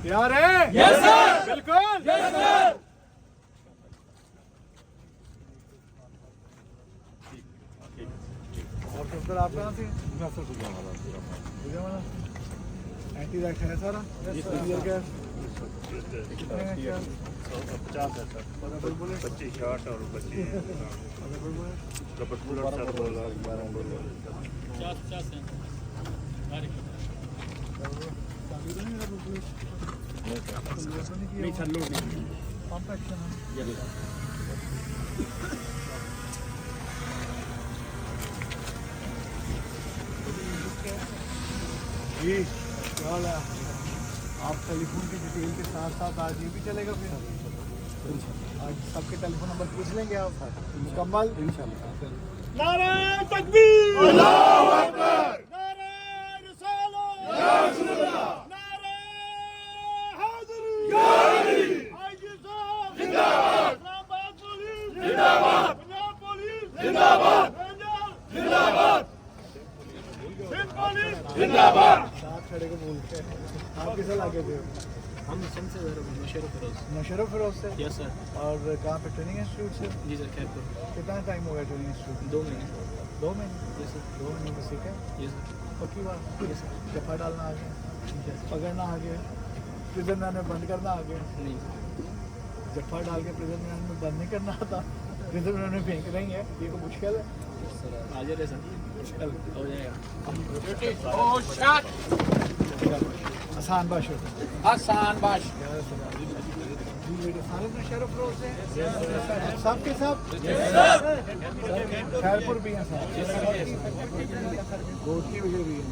तैयार है? Yes sir. बिल्कुल यस सर। और सर आप कहाँ से? मैं सर गुजरावाला। एंटी रैक है सारा? क्या 50 है सर। 25 शॉर्ट और 25 रबर कूलर सर 50 है। नहीं सर लोड नहीं पंप एक्शन है। जी क्या हाल है? आप टेलीफोन की डिटेल के साथ साथ आज ये भी चलेगा फिर? आज सबके टेलीफोन नंबर पूछ लेंगे आप मुकम्मल इंशाल्लाह। नारे तकबीर, अल्लाहू अकबर, नारे रिसालत, या रसूलल्लाह, नारे हैदरी, या अली, आईजी साहब जिंदाबाद, इस्लामाबाद पुलिस जिंदाबाद, पंजाब पुलिस जिंदाबाद, जिंदाबाद, सिंध पुलिस जिंदाबाद। साथ खड़े को बोल के आप किस इलाके से हो? हम से नशरफ फिरोज से। Yes sir. और कहाँ पे ट्रेनिंग इंस्टीट्यूट से? जी सर खैरपुर। कितना टाइम हो गया ट्रेनिंग इंस्टीट्यूट? 2 महीने। 2 महीने? Yes sir. 2 महीने में सीखा? Yes sir. पक्की बात? Yes sir. जफा डालना आ गया, पकड़ना आ गया, प्रिजन वैन में बंद करना आ गया। नहीं जफा डाल के प्रिजन वैन में बंद नहीं करना आता, प्रिजन वैन में फेंक रही है, ये तो मुश्किल है। सर आ जाए सर, मुश्किल हो जाएगा। आसान बाश आसान बाश। सारे नशरफ फिरोज से सब के सब खैरपुर भी हैं साहब, गोद की वजह भी है।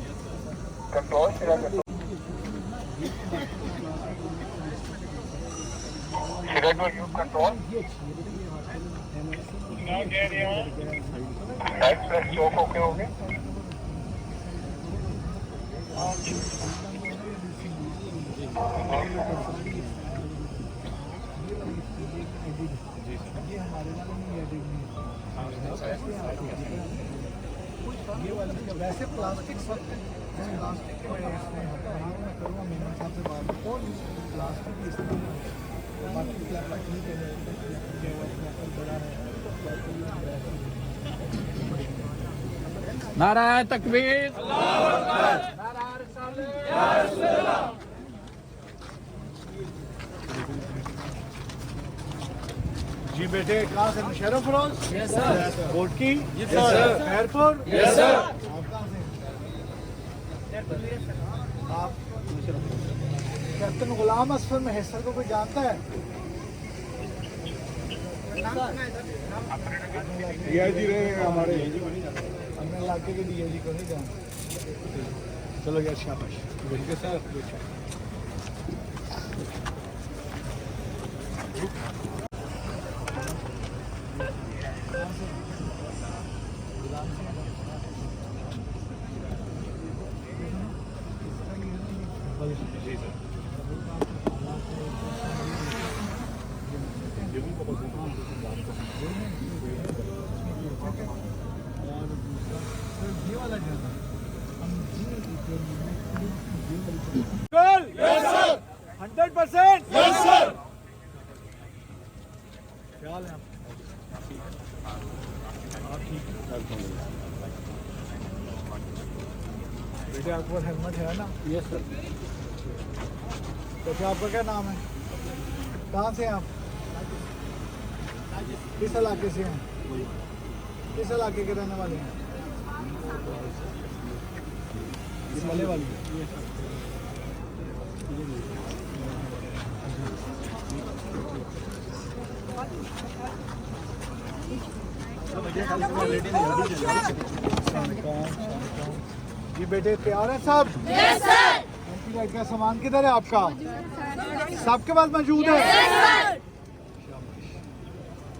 ओके हो गए। ये हमारे वाले नहीं है, ये वाले वैसे प्लास्टिक प्लास्टिक के बड़े इसमें मैं करूँगा मेरे हिसाब से बात और प्लास्टिक की इस्तेमाल बाकी ठीक है बड़ा है। नारा तकबीर, अल्लाहू अकबर, नारा रिसालत, या रसूलल्लाह। जी बेटे कहाँ से? नशरफ Firoz? Yes sir. Kotki? Yes sir. Khairpur? Yes sir. आप कहाँ से? आप कैप्टन गुलाम असफर महसर को कोई जानता है? डीआईजी रहे हैं हमारे, अपने इलाके के डीआईजी को नहीं जानते। चलो यार शाबाश बिल्कुल सर। ये वाला जो है 100%। Yes sir. क्या हाल है आप ठीक? बेटे आपको हेलमेट है ना? Yes sir. तो क्या आपका क्या नाम है? कहाँ से हैं आप? किस इलाके से हैं? किस इलाके के रहने वाले हैं? इस वाले वाली जी बेटे तैयार है साहब? Yes sir. एंटी का सामान किधर है आपका? सबके पास मौजूद है? Yes sir.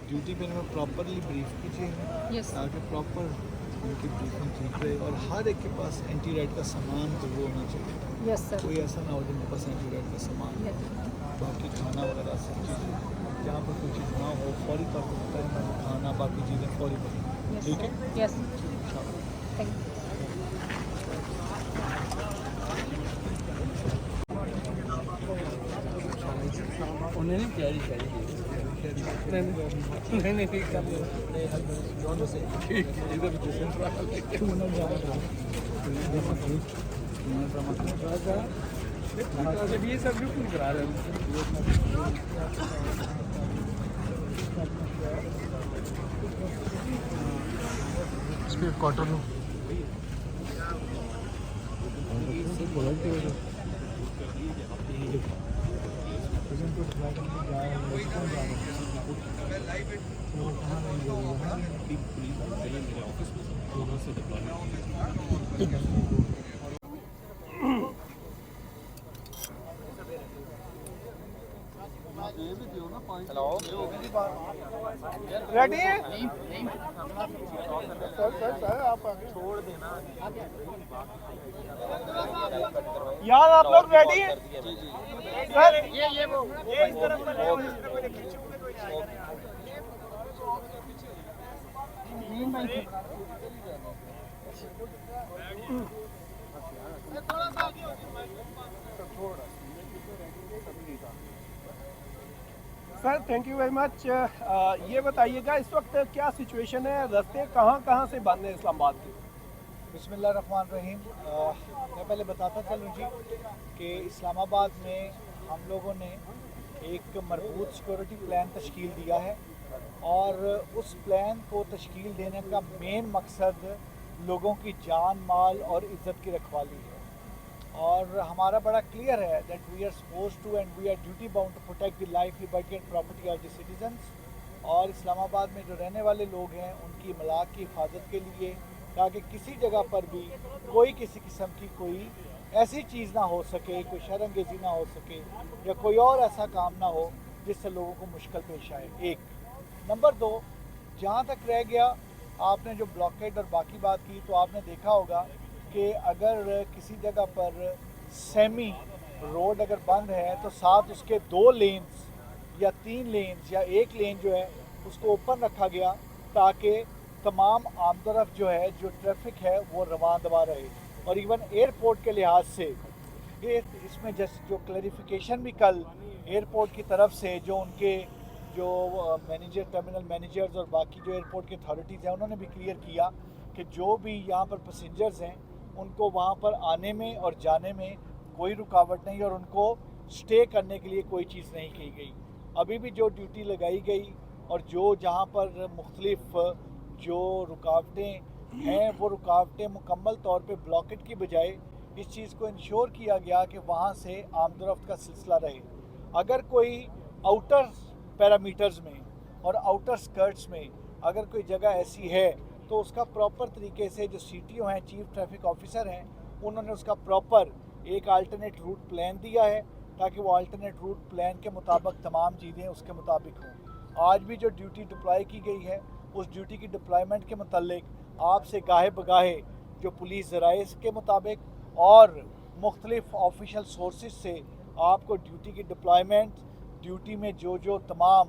ड्यूटी पे में प्रॉपरली ब्रीफ कीजिए ताकि प्रॉपर उनकी ब्रीफिंग ठीक रहे और हर एक के पास एंटी राइड का सामान तो वो होना चाहिए। Yes sir. कोई ऐसा ना हो जिनके पास एंटी राइड का सामान बाकी खाना वगैरह सब चीज़ें जहाँ पर कोई चीज़ ना हो फौरी तौर पर बताएं, खाना बाकी चीज़ें फौरी बताएं, ठीक है? Yes thank you. उन्हें नहीं कैरी कैरी नहीं कर दोनों से ठीक इधर ये सब बिल्कुल करा रहे हैं इसमें कॉटन हो रेडी है सर आप छोड़ देना यार आप लोग रेडी हैं सर ये वो ये इस तरफ sir thank you very much. ये बताइएगा इस वक्त क्या सिचुएशन है, रास्ते कहाँ से बंद हैं इस्लामाबाद के? बिस्मिल्लाहिर्रहमानिर्रहीम। मैं पहले बताता चलूँ जी कि इस्लामाबाद में हम लोगों ने एक मरबूत सिक्योरिटी प्लान तश्कील दिया है और उस प्लान को तश्कील देने का मेन मकसद लोगों की जान माल और इज़्ज़त की रखवाली है और हमारा बड़ा क्लियर है that we are suppose to and we are duty bound to protect the life liberty and property of the citizens और इस्लामाबाद में जो रहने वाले लोग हैं उनकी मलाक की हिफाजत के लिए ताकि किसी जगह पर भी कोई किसी किस्म की कोई ऐसी चीज़ ना हो सके, कोई शर्मंगेज़ी ना हो सके या कोई और ऐसा काम ना हो जिससे लोगों को मुश्किल पेश आए। एक नंबर दो, जहाँ तक रह गया आपने जो ब्लॉकेड और बाकी बात की तो आपने देखा होगा कि अगर किसी जगह पर सेमी रोड अगर बंद है तो साथ उसके 2 लेन्स या 3 लेन्स या 1 लेन जो है उसको ओपन रखा गया ताकि तमाम आमदरफ जो है जो ट्रैफिक है वो रवां दवा रहे और इवन एयरपोर्ट के लिहाज से ये इसमें जस्ट जो क्लैरिफिकेशन भी कल एयरपोर्ट की तरफ से जो उनके जो मैनेजर टर्मिनल मैनेजर्स और बाकी जो एयरपोर्ट की अथॉरिटीज़ हैं उन्होंने भी क्लियर किया कि जो भी यहाँ पर पैसेंजर्स हैं उनको वहाँ पर आने में और जाने में कोई रुकावट नहीं और उनको स्टे करने के लिए कोई चीज़ नहीं की गई। अभी भी जो ड्यूटी लगाई गई और जो जहाँ पर मुख्तलिफ जो रुकावटें हैं वो रुकावटें मुकम्मल तौर पे ब्लॉकेट की बजाय इस चीज़ को इंश्योर किया गया कि वहाँ से आमदरफ्त का सिलसिला रहे। अगर कोई आउटर पैरामीटर्स में और आउटर स्कर्ट्स में अगर कोई जगह ऐसी है तो उसका प्रॉपर तरीके से जो CTO हैं, चीफ ट्रैफिक ऑफिसर हैं, उन्होंने उसका प्रॉपर एक अल्टरनेट रूट प्लान दिया है ताकि वो अल्टरनेट रूट प्लान के मुताबिक तमाम चीज़ें उसके मुताबिक हों। आज भी जो ड्यूटी डिप्लॉय की गई है उस ड्यूटी की डिप्लॉयमेंट के मतलब आपसे गाहे बगाहे जो पुलिस ज़राइज़ के मुताबिक और मुख्तलिफ ऑफिशियल सोर्सेज से आपको ड्यूटी की डिप्लॉयमेंट, ड्यूटी में जो तमाम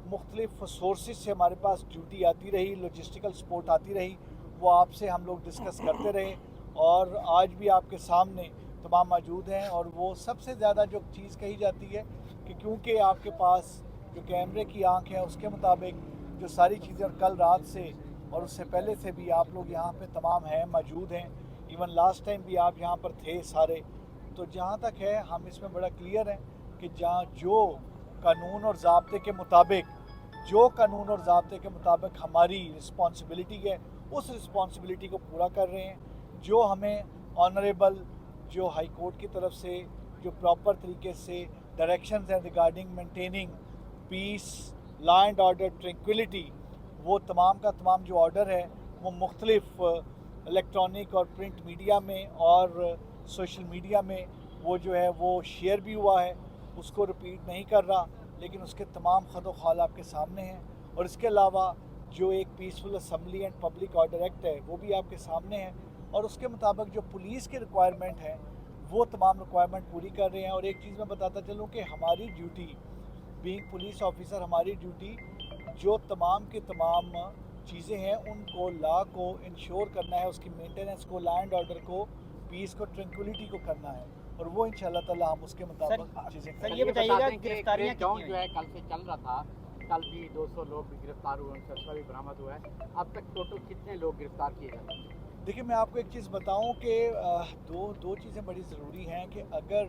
मुख्तलिफ सोर्सेज से हमारे पास ड्यूटी आती रही, लॉजिस्टिकल सपोर्ट आती रही, वो आपसे हम लोग डिस्कस करते रहे और आज भी आपके सामने तमाम मौजूद हैं। और वो सबसे ज़्यादा जो चीज़ कही जाती है कि क्योंकि आपके पास जो कैमरे की आंख है उसके मुताबिक जो सारी चीज़ें और कल रात से और उससे पहले से भी आप लोग यहाँ पे तमाम हैं, मौजूद हैं, इवन लास्ट टाइम भी आप यहाँ पर थे सारे। तो जहाँ तक है हम इसमें बड़ा क्लियर हैं कि जहाँ जो कानून और ज़ाब्ते के मुताबिक हमारी रिस्पॉन्सिबिलिटी है उस रिस्पॉन्सिबिलिटी को पूरा कर रहे हैं। जो हमें ऑनरेबल जो हाई कोर्ट की तरफ से जो प्रॉपर तरीके से डायरेक्शंस हैं regarding maintaining peace, law and order, tranquillity, वो तमाम का तमाम जो ऑर्डर है वो मुख्तलिफ इलेक्ट्रॉनिक और प्रिंट मीडिया में और सोशल मीडिया में वो जो है वो शेयर भी हुआ है, उसको रिपीट नहीं कर रहा, लेकिन उसके तमाम खत-ओ-ख़ाल आपके सामने हैं। और इसके अलावा जो एक peaceful assembly and public order act है वो भी आपके सामने है और उसके मुताबिक जो पुलिस की रिक्वायरमेंट है वो तमाम रिक्वायरमेंट पूरी कर रहे हैं। और एक चीज़ मैं बताता चलूँ कि हमारी ड्यूटी बीइंग पुलिस ऑफिसर, हमारी ड्यूटी जो तमाम की तमाम चीज़ें हैं उनको लॉ को इंश्योर करना है, उसकी मेंटेनेंस को, लॉ एंड ऑर्डर को, पीस को, ट्रैंक्विलिटी को करना है। और वो इंशाल्लाह ताला हम उसके मुताबिक चीज़ें सर करेंगे। ये बताइएगा कि गिरफ्तारियां क्रैकडाउन कितनी जो हुई? है कल से चल रहा था, कल भी 200 लोग भी गिरफ्तार हुए, उनसे असला भी बरामद हुआ है। अब तक टोटल कितने लोग गिरफ्तार किए गए? देखिए मैं आपको एक चीज़ बताऊं कि दो चीज़ें बड़ी ज़रूरी हैं कि अगर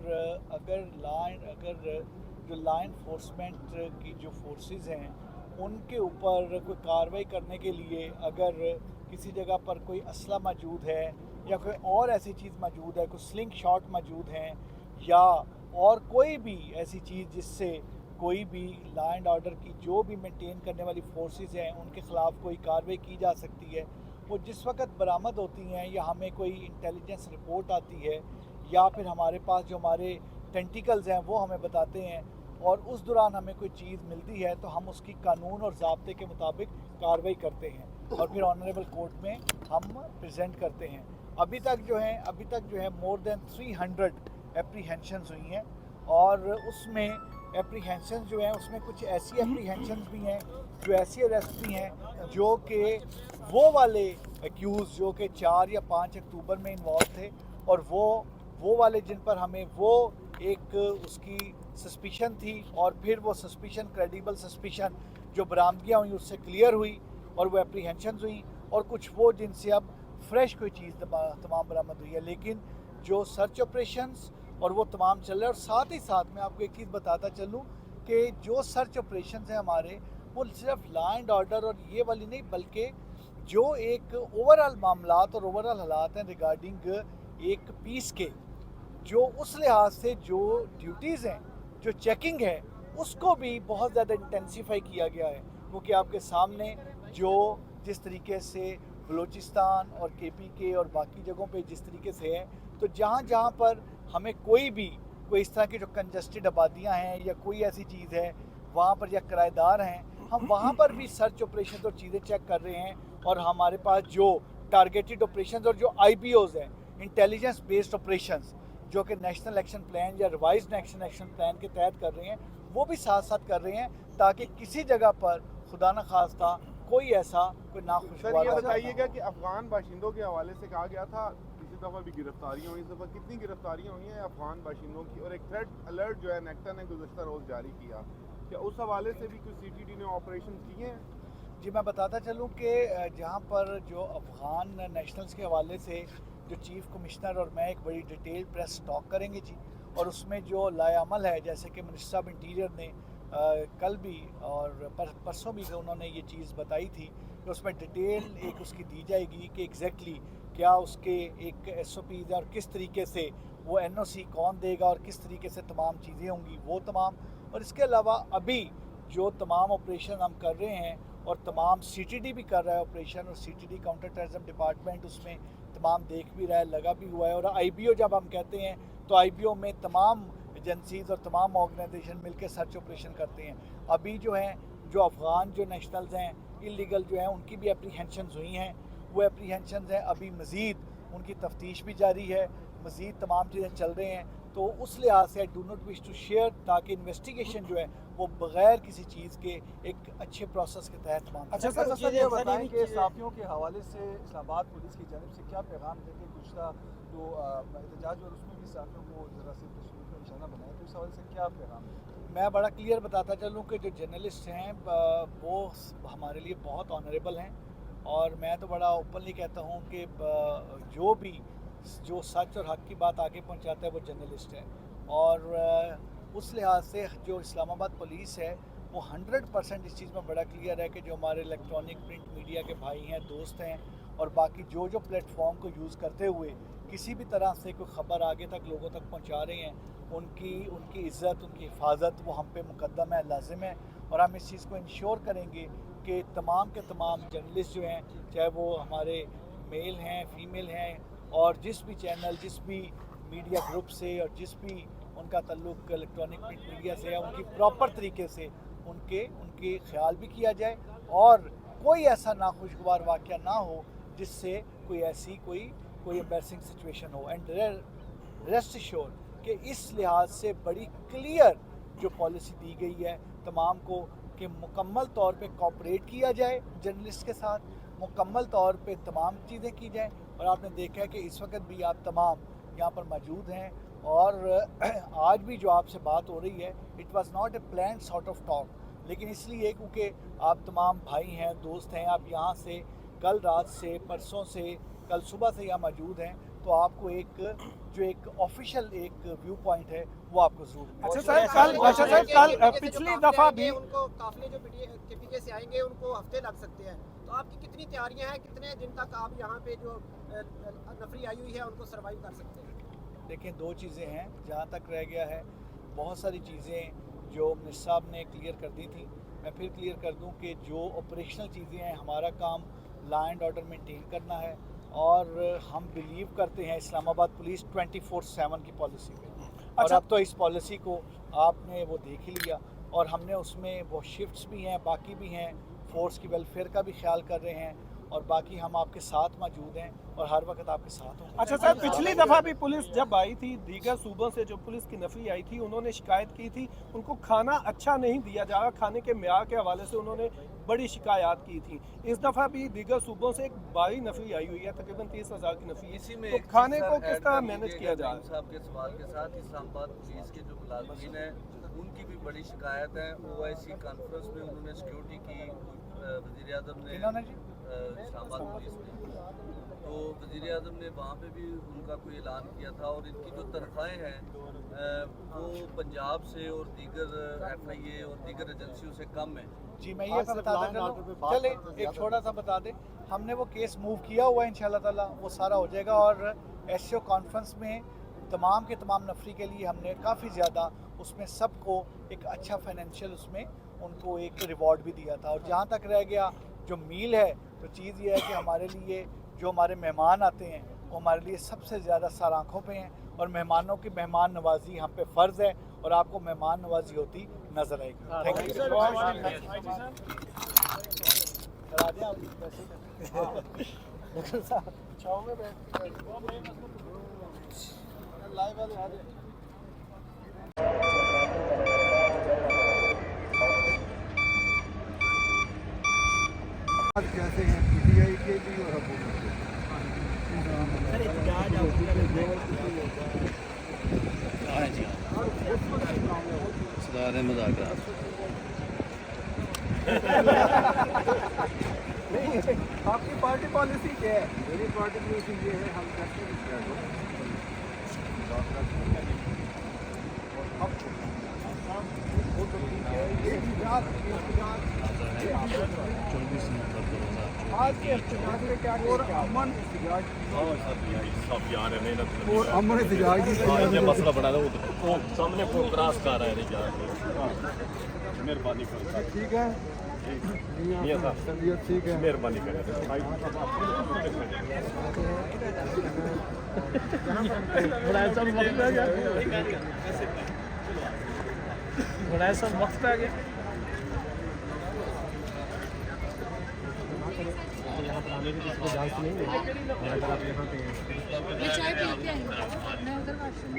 जो लॉ इन्फोर्समेंट की जो फोर्सेस हैं उनके ऊपर कोई कार्रवाई करने के लिए अगर किसी जगह पर कोई असला मौजूद है या कोई और ऐसी चीज़ मौजूद है, कोई स्लिंग शॉट मौजूद हैं या और कोई भी ऐसी चीज़ जिससे कोई भी लॉ एंड ऑर्डर की जो भी मेंटेन करने वाली फोर्सेस हैं उनके ख़िलाफ़ कोई कार्रवाई की जा सकती है, वो जिस वक्त बरामद होती हैं या हमें कोई इंटेलिजेंस रिपोर्ट आती है या फिर हमारे पास जो हमारे टेंटिकल्स हैं वो हमें बताते हैं और उस दौरान हमें कोई चीज़ मिलती है तो हम उसकी कानून और ज़ाब्ते के मुताबिक कार्रवाई करते हैं और फिर ऑनरेबल कोर्ट में हम प्रेजेंट करते हैं। अभी तक जो है मोर देन 300 एप्रीहेंशंस हुई हैं और उसमें एप्रीहेंशंस जो हैं उसमें कुछ ऐसी एप्रीहेंशंस भी हैं, जो ऐसी अरेस्ट भी हैं जो कि वो वाले एक्यूज़ जो कि 4 या 5 अक्टूबर में इन्वॉल्व थे और वो वाले जिन पर हमें वो एक उसकी सस्पिशन थी और फिर वो सस्पिशन क्रेडिबल सस्पिशन जो बरामदगियाँ हुई उससे क्लियर हुई और वो एप्रीहेंशंस हुई और कुछ वो जिनसे अब फ्रेश कोई चीज़ तमाम बरामद हुई है। लेकिन जो सर्च ऑपरेशंस और वो तमाम चल रहे हैं और साथ ही साथ मैं आपको एक चीज़ बताता चलूँ कि जो सर्च ऑपरेशंस हैं हमारे वो सिर्फ लॉ एंड ऑर्डर और ये वाली नहीं बल्कि जो एक ओवरऑल मामलात और ओवरऑल हालात हैं रिगार्डिंग एक पीस के जो उस लिहाज से जो ड्यूटीज़ हैं जो चेकिंग है उसको भी बहुत ज़्यादा इंटेंसिफाई किया गया है क्योंकि आपके सामने जो जिस तरीके से बलूचिस्तान और KPK और बाकी जगहों पे जिस तरीके से है तो जहाँ पर हमें कोई इस तरह की जो कंजस्टेड आबादियाँ हैं या कोई ऐसी चीज़ है वहाँ पर या किराएदार हैं हम वहाँ पर भी सर्च ऑपरेशन और चीज़ें चेक कर रहे हैं और हमारे पास जो टारगेटेड ऑपरेशन और जो IBOs हैं इंटेलिजेंस बेस्ड ऑपरेशंस जो कि नेशनल एक्शन प्लान या रिवाइज्ड नेशनल एक्शन प्लान के तहत कर रहे हैं वो भी साथ साथ कर रहे हैं ताकि किसी जगह पर खुदा न खास्ता कोई ऐसा कोई नाखुशगवार। सर ये बताइएगा कि अफगान बाशिंदों के हवाले से कहा गया था इसी दफ़ा भी गिरफ्तारियाँ हुई, इस दफ़ा कितनी गिरफ्तारियाँ हुई हैं अफगान बाशिंदों की और एक थ्रेड अलर्ट जो है नेक्टा ने गुज़श्ता रोज़ जारी किया, क्या उस हवाले से भी कुछ CTD ने ऑपरेशन किए हैं? जी मैं बताता चलूँ कि जहाँ पर जो अफगान नेशनल्स के हवाले से जो चीफ कमिश्नर और मैं एक बड़ी डिटेल प्रेस टॉक करेंगे जी और उसमें जो लायामल है जैसे कि मिनिस्टर ऑफ इंटीरियर ने कल भी और परसों भी उन्होंने ये चीज़ बताई थी कि उसमें डिटेल एक उसकी दी जाएगी कि एग्जैक्टली क्या उसके एक SOPs है और किस तरीके से वो NOC कौन देगा और किस तरीके से तमाम चीज़ें होंगी वो तमाम। और इसके अलावा अभी जो तमाम ऑपरेशन हम कर रहे हैं और तमाम CTD भी कर रहा है ऑपरेशन और CTD काउंटर टेररिज्म डिपार्टमेंट उसमें तमाम देख भी रहा है, लगा भी हुआ है और IBO जब हम कहते हैं तो IBO में तमाम एजेंसीज और तमाम ऑर्गेनाइजेशन मिलकर सर्च ऑपरेशन करते हैं। अभी जो हैं जो अफ़गान जो नेशनल्स हैं इलीगल जो हैं उनकी भी एप्रीहेंशंस हुई हैं, वो एप्रीहेंशंस हैं अभी मज़ीद उनकी तफ्तीश भी जारी है, मज़ीद तमाम चीज़ें चल रहे हैं तो उस लिहाज से I do not wish to share ताकि इन्वेस्टिगेशन जो है वो बगैर किसी चीज़ के एक अच्छे प्रोसेस के तहत तमाम। अच्छा सर ये बताएं कि साफियों के हवाले से इस्लामाबाद पुलिस की जानिब से क्या पैगाम देते गुज़श्ता जो एहतजाज और उसमें भी साफियों को ज़रा से तशरीफ़ का निशाना बनाया तो इस हवाले से क्या पैगाम देते? मैं बड़ा क्लियर बताता चलूँ कि जो जर्नलिस्ट हैं वो हमारे लिए बहुत ऑनरेबल हैं और मैं तो बड़ा ओपनली कहता हूँ कि जो सच और हक़ की बात आगे पहुँचाता है वो जर्नलिस्ट है और उस लिहाज से जो इस्लामाबाद पुलिस है वो 100% इस चीज़ में बड़ा क्लियर है कि जो हमारे इलेक्ट्रॉनिक प्रिंट मीडिया के भाई हैं, दोस्त हैं और बाकी जो प्लेटफॉर्म को यूज़ करते हुए किसी भी तरह से कोई ख़बर आगे तक लोगों तक पहुंचा रहे हैं उनकी इज़्ज़त उनकी हिफाजत वो हम पे मुकद्दम है, लाजिम है और हम इस चीज़ को इंश्योर करेंगे कि तमाम के तमाम जर्नलिस्ट जो हैं चाहे वो हमारे मेल हैं फीमेल हैं और जिस भी चैनल जिस भी मीडिया ग्रुप से और जिस भी उनका ताल्लुक इलेक्ट्रॉनिक प्रिंट मीडिया से है उनकी प्रॉपर तरीके से उनके ख्याल भी किया जाए और कोई ऐसा नाखुशगवार वाक़या ना हो जिससे कोई एम्बैरसिंग सिचुएशन हो। एंड रेस्ट श्योर कि इस लिहाज से बड़ी क्लियर जो पॉलिसी दी गई है तमाम को कि मुकम्मल तौर पे कोऑपरेट किया जाए जर्नलिस्ट के साथ, मुकम्मल तौर पे तमाम चीज़ें की जाएँ और आपने देखा है कि इस वक्त भी आप तमाम यहाँ पर मौजूद हैं और आज भी जो आपसे बात हो रही है, it was not a plan sort of talk, लेकिन इसलिए क्योंकि आप तमाम भाई हैं, दोस्त हैं, आप यहाँ से कल रात से, परसों से, कल सुबह से यहाँ मौजूद हैं, तो आपको एक ऑफिशियल एक व्यू पॉइंट है वो आपको जरूर। अच्छा सर, कल पिछली दफा भी उनको काफिले जो केपीके से आएंगे उनको हफ्ते लग सकते हैं, तो आपकी कितनी तैयारियां हैं, कितने दिन तक आप यहाँ पे जो नफरी आई हुई है उनको सर्वाइव कर सकते हैं? देखिए, दो चीज़ें हैं, जहाँ तक रह गया है बहुत सारी चीज़ें जो मिनिस्टर साहब ने क्लियर कर दी थी, मैं फिर क्लियर कर दूं कि जो ऑपरेशनल चीज़ें हैं, हमारा काम लॉ एंड ऑर्डर मेंटेन करना है और हम बिलीव करते हैं इस्लामाबाद पुलिस 24/7 की पॉलिसी में। और अच्छा। अब तो इस पॉलिसी को आपने वो देख ही लिया और हमने उसमें वो शिफ्ट्स भी हैं, बाकी भी हैं, फोर्स की वेलफेयर का भी ख्याल कर रहे हैं और बाकी हम आपके साथ मौजूद हैं और हर वक्त आपके साथ होंगे। अच्छा सर, पिछली दफा भी पुलिस जब आई थी, दीगर सूबों से जो पुलिस की नफरी आई थी, उन्होंने शिकायत की थी उनको खाना अच्छा नहीं दिया जा रहा, खाने के म्यार के हवाले से उन्होंने बड़ी शिकायत की थी। इस दफा भी दीगर सूबों से एक भारी नफरी आई हुई है, तकरीबन 30,000 की नफरी। इसी में तो एक खाने चीज़ को सर किस ऐड तरह कर मैनेज लीजिएगा किया जा इमाम साहब के सवाल के साथ, इस्लामाबाद पुलिस के जो मुलाजिमीन हैं उनकी भी बड़ी शिकायत है। OIC कॉन्फ्रेंस में उन्होंने सिक्योरिटी की, वज़ीर आज़म ने इस्लामाबाद पुलिस में, तो वज़ीर आज़म ने वहाँ पे भी उनका कोई ऐलान किया था और इनकी जो तनख्वाहें हैं वो पंजाब से और दीगर FIA और दीगर एजेंसियों से कम है। जी, मैं ये बता दें, चले एक छोटा सा बता दें, हमने वो केस मूव किया हुआ है, इंशाल्लाह ताला वो सारा हो जाएगा और SCO कॉन्फ्रेंस में तमाम के तमाम नफरी के लिए हमने काफ़ी ज़्यादा उसमें सबको एक अच्छा फाइनेंशियल उसमें उनको एक रिवॉर्ड भी दिया था। और जहाँ तक रह गया जो मील है, तो चीज़ ये है कि हमारे लिए जो हमारे मेहमान आते हैं वो हमारे लिए सबसे ज़्यादा सर आँखों पे हैं और मेहमानों की मेहमान नवाजी हम पे फ़र्ज़ है और आपको मेहमान नवाजी होती नज़र आएगी। Thank you. कैसे हैं PTI के भी और हुकूमत के? आपकी पार्टी पॉलिसी क्या है? मेरी पार्टी पॉलिसी ये है, हम कैसे आज के एहतजाज में क्या और अमन एहतजाज और अमन एहतजाज की मसला बना वो सामने क्रॉस कर रहा है यार, मेहरबानी करो। ठीक है, तबीयत ठीक है, मेहरबानी करें। बड़ा ऐसा वक्त आ गया, बड़ा ऐसा वक्त आ गया। ये चाय पी के आएंगे, मैं उधर वॉशरूम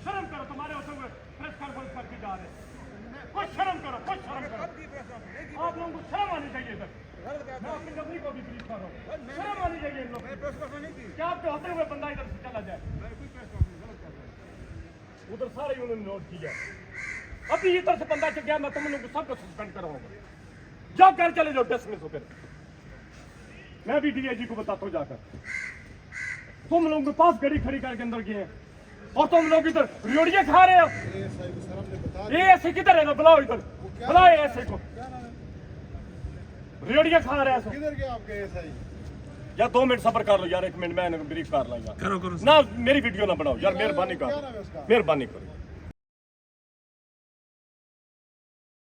शर्म करो, तुम्हारे होते हुए प्रेस कॉन्फ्रेंस करके जा रहे हैं। कुछ शर्म करो, कुछ शर्म करो। आप लोगों को शर्म आनी चाहिए इधर। मैं अपनी कंपनी को भी ब्रीफ कर रहा हूँ, शर्म आनी चाहिए इन लोगों को। क्या आपके होते हुए बंदा इधर से चला जाए? उधर सारे उन्होंने नोट किया। अभी इधर से बंदा चल गया, मैं तुम लोगों को सबको सस्पेंड कराऊंगा। जाओ कर चले जाओ, डिसमिस हो कर। मैं भी डीआईजी को बताता हूँ जाकर। तुम लोगों के पास गाड़ी खड़ी करके अंदर गए हैं और तुम लोग इधर रियोड़ियाँ खा रहे हो। ये ऐसे किधर है ना, बुलाओ इधर, बुलाओ ऐसे को। रियोड़ियाँ खा रहे हैं किधर गया आपके एसआई? यार 2 मिनट सब्र कर लो यार, 1 मिनट मैं ब्रीफ कर ला यार। करो ना, मेरी वीडियो ना बनाओ यार, मेहरबानी करो, मेहरबानी करो।